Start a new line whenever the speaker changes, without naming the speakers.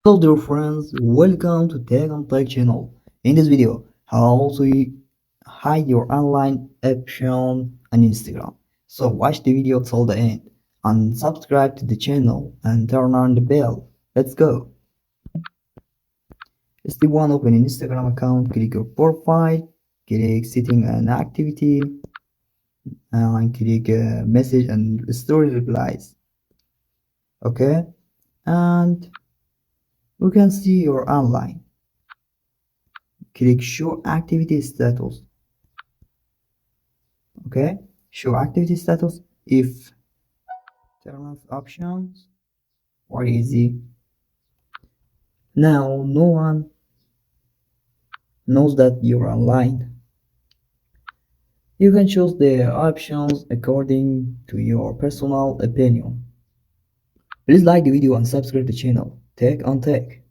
Hello dear friends, welcome to techt channel. In this video, how to hide your online option on Instagram. So watch the video till the end and subscribe to the channel and turn on the bell. Let's go. Step 1, open an Instagram account, click your profile, click setting an activity, and click message and story replies. Okay, and you can see your online. Click show activity status. Okay, show activity status. If turn off options, or easy. Now no one knows that you're online. You can choose the options according to your personal opinion. Please like the video and subscribe to the channel. Tech on Tech.